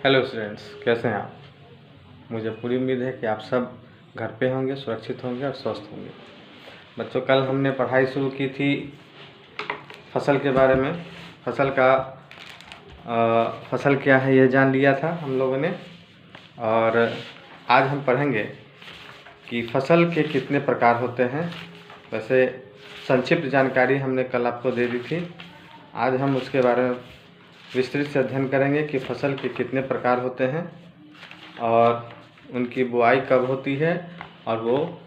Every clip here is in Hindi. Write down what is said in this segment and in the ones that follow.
हेलो स्टूडेंट्स, कैसे हैं आप। मुझे पूरी उम्मीद है कि आप सब घर पे होंगे, सुरक्षित होंगे और स्वस्थ होंगे। बच्चों, कल हमने पढ़ाई शुरू की थी फसल के बारे में। फसल क्या है यह जान लिया था हम लोगों ने, और आज हम पढ़ेंगे कि फसल के कितने प्रकार होते हैं। वैसे संक्षिप्त जानकारी हमने कल आपको दे दी थी। आज हम उसके बारे में विस्तृत से अध्ययन करेंगे कि फसल के कितने प्रकार होते हैं और उनकी बुआई कब होती है और वो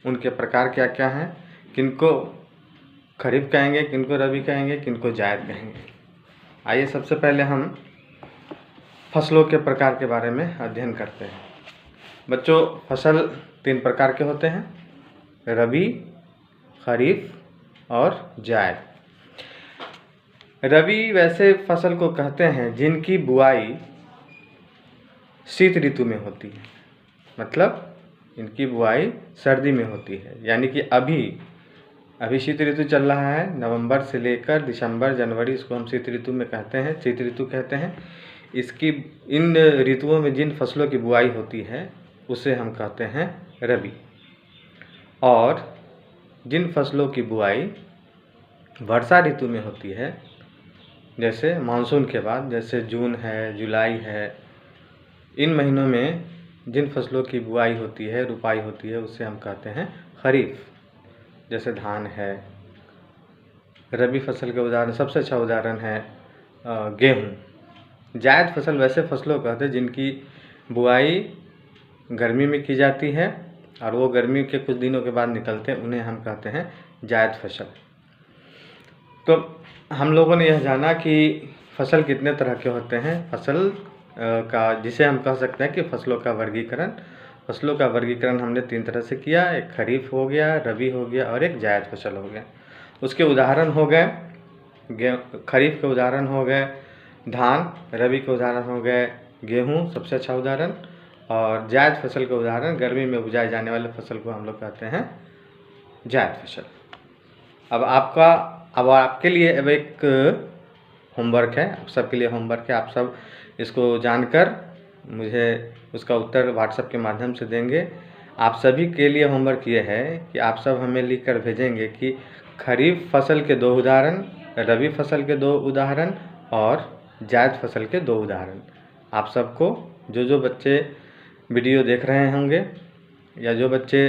उनके प्रकार क्या क्या हैं, किनको खरीफ कहेंगे, किनको रबी कहेंगे, किनको जायद कहेंगे। आइए सबसे पहले हम फसलों के प्रकार के बारे में अध्ययन करते हैं। बच्चों, फसल 3 प्रकार के होते हैं: रबी, खरीफ और जायद। रबी वैसे फसल को कहते हैं जिनकी बुआई शीत ऋतु में होती है, मतलब इनकी बुआई सर्दी में होती है। यानी कि अभी शीत ऋतु चल रहा है, नवंबर से लेकर दिसंबर जनवरी, इसको हम शीत ऋतु में कहते हैं, शीत ऋतु कहते हैं। इन ऋतुओं में जिन फसलों की बुआई होती है उसे हम कहते हैं रबी। और जिन फसलों की बुआई वर्षा ऋतु में होती है, जैसे मानसून के बाद, जैसे जून है, जुलाई है, इन महीनों में जिन फसलों की बुआई होती है, रुपाई होती है, उसे हम कहते हैं खरीफ। जैसे धान है। रबी फसल के उदाहरण, सबसे अच्छा उदाहरण है गेहूँ। जायद फसल वैसे फसलों कहते हैं जिनकी बुआई गर्मी में की जाती है और वो गर्मी के कुछ दिनों के बाद निकलते हैं, उन्हें हम कहते हैं जायद फसल। तो हम लोगों ने यह जाना कि फसल कितने तरह के होते हैं। फसल का, जिसे हम कह सकते हैं कि फसलों का वर्गीकरण हमने 3 तरह से किया। एक खरीफ हो गया, रबी हो गया और एक जायद फसल हो गया। उसके उदाहरण हो गए, खरीफ के उदाहरण हो गए धान, रबी के उदाहरण हो गए गेहूँ, सबसे अच्छा उदाहरण, और जायद फसल के उदाहरण गर्मी में उपजाए जाने वाले फसल को हम लोग कहते हैं जायद फसल। अब आपके लिए अब एक होमवर्क है, आप सबके लिए होमवर्क है। आप सब इसको जानकर मुझे उसका उत्तर व्हाट्सएप के माध्यम से देंगे। आप सभी के लिए होमवर्क ये है कि आप सब हमें लिख कर भेजेंगे कि खरीफ फसल के 2 उदाहरण, रबी फसल के 2 उदाहरण और जायद फसल के 2 उदाहरण। आप सबको, जो बच्चे वीडियो देख रहे होंगे या जो बच्चे